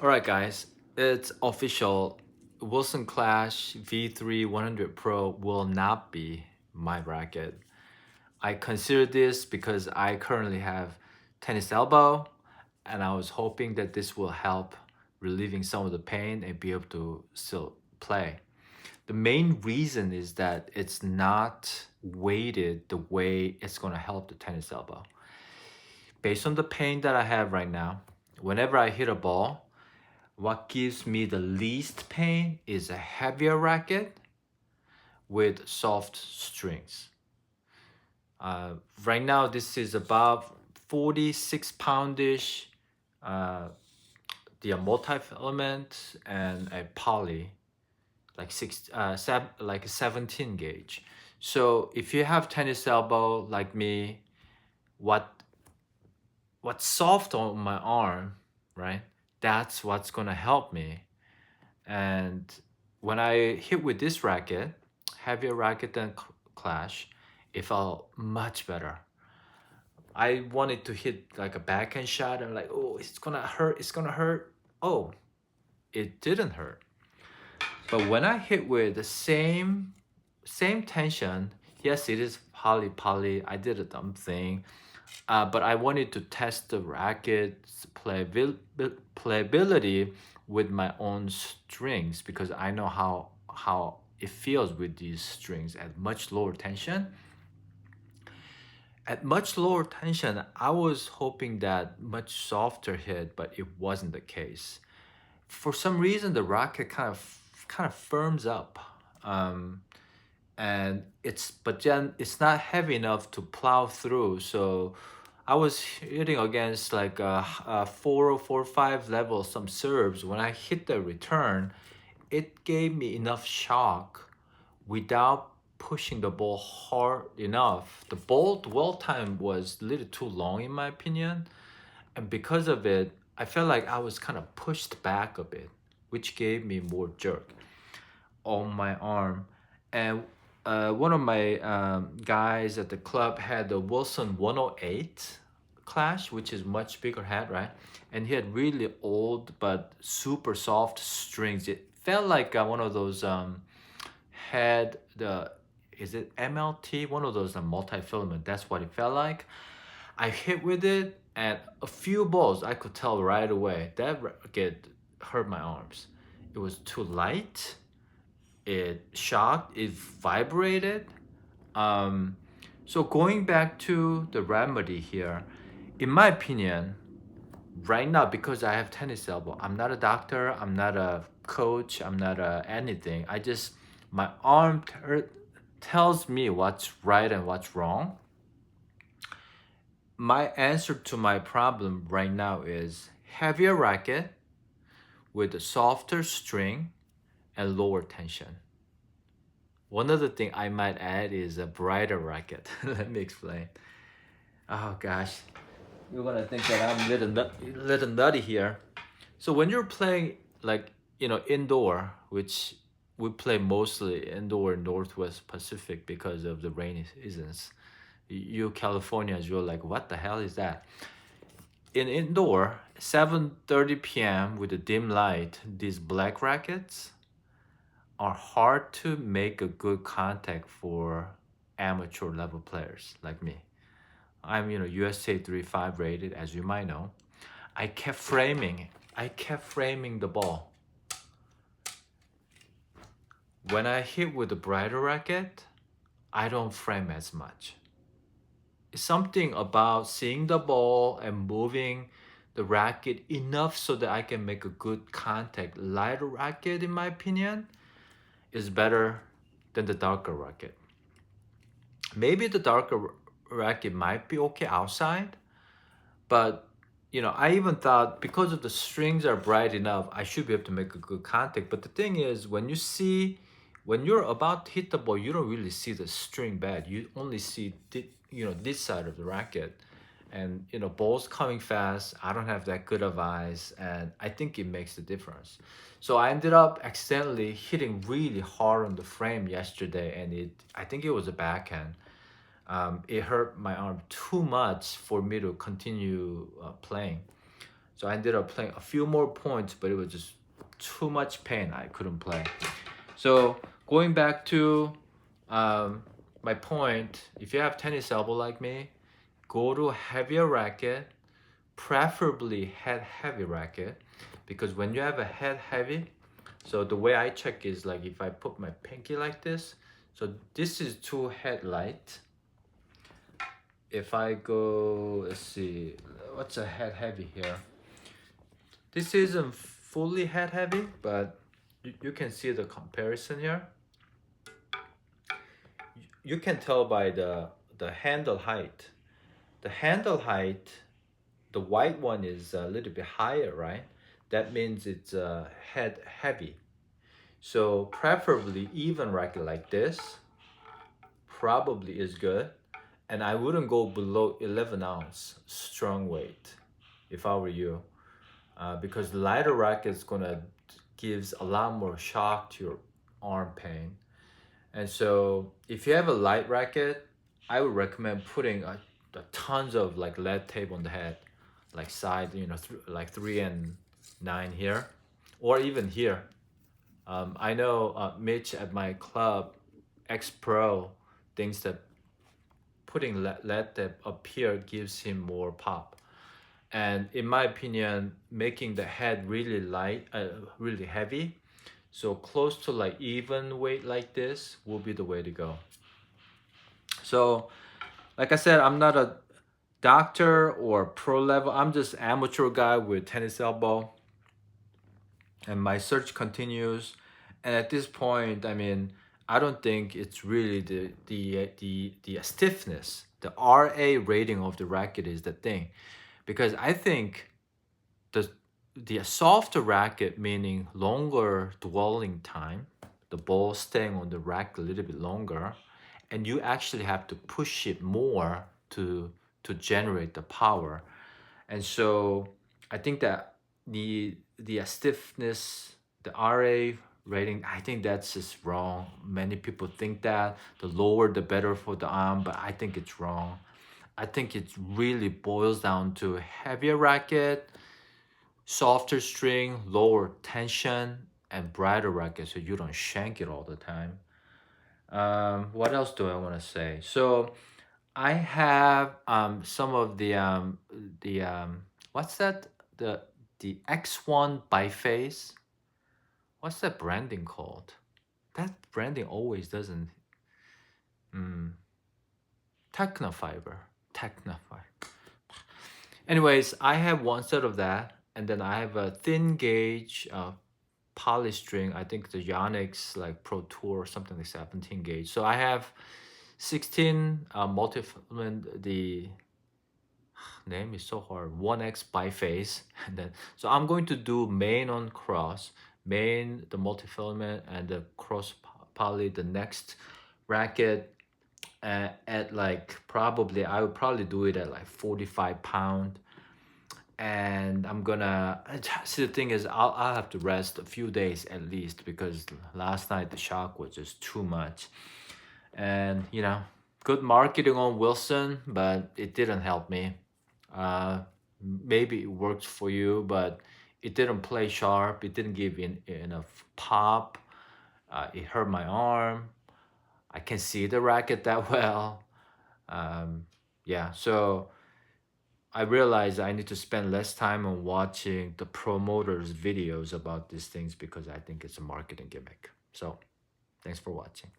All right, guys, it's official. Wilson Clash V3 100 Pro will not be my racket. I consider this because I currently have tennis elbow, and I was hoping that this will help relieving some of the pain and be able to still play. The main reason is that it's not weighted the way it's going to help the tennis elbow. Based on the pain that I have right now, whenever I hit a ball, what gives me the least pain is a heavier racket with soft strings. Uh, right now, this is about 46 poundish, uh, the multi-filament and a poly, like a 17 gauge. So if you have tennis elbow like me, what what's soft on my arm, right? That's what's gonna help me. And when I hit with this racket, heavier racket than Clash, it felt much better. I wanted to hit like a backhand shot and like, oh, it's gonna hurt, it's gonna hurt. Oh, it didn't hurt. But when I hit with the same tension, yes, it is poly. I did a dumb thing, but I wanted to test the racket's playability with my own strings because I know how it feels with these strings at much lower tension. At much lower tension, I was hoping that much softer hit, but it wasn't the case. For some reason, the racket kind of firms up, um, and but then it's not heavy enough to plow through. So I was hitting against like a 4 or 4 5 level some serves. When I hit the return, it gave me enough shock without pushing the ball hard enough. The ball dwell time was a little too long in my opinion, and because of it, I felt like I was kind of pushed back a bit, which gave me more jerk on my arm. And one of my guys at the club had the Wilson 108 Clash, which is much bigger head, right? And he had really old but super soft strings. It felt like one of those had the is it MLT? One of those multi-filament. That's what it felt like. I hit with it, and a few balls I could tell right away that racket hurt my arms. It was too light. It shocked. It vibrated. Um, so going back to the remedy here, in my opinion, right now because I have tennis elbow, I'm not a doctor. I'm not a coach. I'm not anything. I just my arm tells me what's right and what's wrong. My answer to my problem right now is heavier racket with a softer string and lower tension. One other thing I might add is a brighter racket. Let me explain. Oh gosh, you're gonna think that I'm little nutty here. So when you're playing like indoor, which we play mostly indoor in Northwest Pacific because of the rainy seasons. You Californians, you're like, what the hell is that? In indoor, 7:30 p.m. with a dim light, these black rackets are hard to make a good contact for amateur level players like me. I'm USA 35 rated, as you might know. I kept framing. I kept framing the ball. When I hit with the brighter racket, I don't frame as much. It's something about seeing the ball and moving the racket enough so that I can make a good contact. Lighter racket, in my opinion, is better than the darker racket. Maybe the darker racket might be okay outside, but I even thought because of the strings are bright enough, I should be able to make a good contact. But the thing is, when you're about to hit the ball, you don't really see the string bad. You only see this side of the racket, and balls coming fast. I don't have that good of eyes, and I think it makes a difference. So I ended up accidentally hitting really hard on the frame yesterday, and I think it was a backhand. It hurt my arm too much for me to continue playing. So I ended up playing a few more points, but it was just too much pain. I couldn't play. So going back to my point, if you have tennis elbow like me, go to heavier racket, preferably head heavy racket, because when you have a head heavy, so the way I check is like if I put my pinky like this, so this is too head light. If I go, let's see, what's a head heavy here? This isn't fully head heavy, but you can see the comparison here. You can tell by the handle height. The handle height, the white one is a little bit higher, right? That means it's head heavy. So preferably even racket like this probably is good. And I wouldn't go below 11 ounce strong weight if I were you, because the lighter racket is gonna gives a lot more shock to your arm pain. And so if you have a light racket, I would recommend putting a tons of like lead tape on the head, like side, like 3 and 9 here, or even here. I know Mitch at my club, ex pro, thinks that putting lead tape up here gives him more pop. And in my opinion, making the head really light, really heavy, so close to like even weight like this will be the way to go. So like I said, I'm not a doctor or pro level. I'm just amateur guy with tennis elbow. And my search continues. And at this point, I mean, I don't think it's really the stiffness. The RA rating of the racket is the thing. Because I think the the softer racket, meaning longer dwelling time, the ball staying on the rack a little bit longer, and you actually have to push it more to generate the power. And so I think that the stiffness, the RA rating, I think that's just wrong. Many people think that the lower the better for the arm, but I think it's wrong. I think it really boils down to heavier racket, softer string, lower tension, and brighter racket so you don't shank it all the time. What else do I want to say? So I have some of the what's that, the X1 biface. What's that branding called? That branding always doesn't. Mm, Technofiber. Technofiber. Anyways, I have one set of that, and then I have a thin gauge polystring. I think the Yonex like Pro Tour or something like 17 gauge. So I have 16 multi-filament. The name is so hard. 1X biface, and then so I'm going to do main on cross, main the multi-filament, and the cross poly the next racket at like probably I would probably do it at like 45 pound. And I'm gonna see, the thing is I'll have to rest a few days at least because last night the shock was just too much. And good marketing on Wilson, but it didn't help me. uh Maybe it worked for you, but it didn't play sharp, it didn't give enough pop. It hurt my arm. I can see the racket that well. Yeah, so I realized I need to spend less time on watching the promoters' videos about these things because I think it's a marketing gimmick. So, thanks for watching.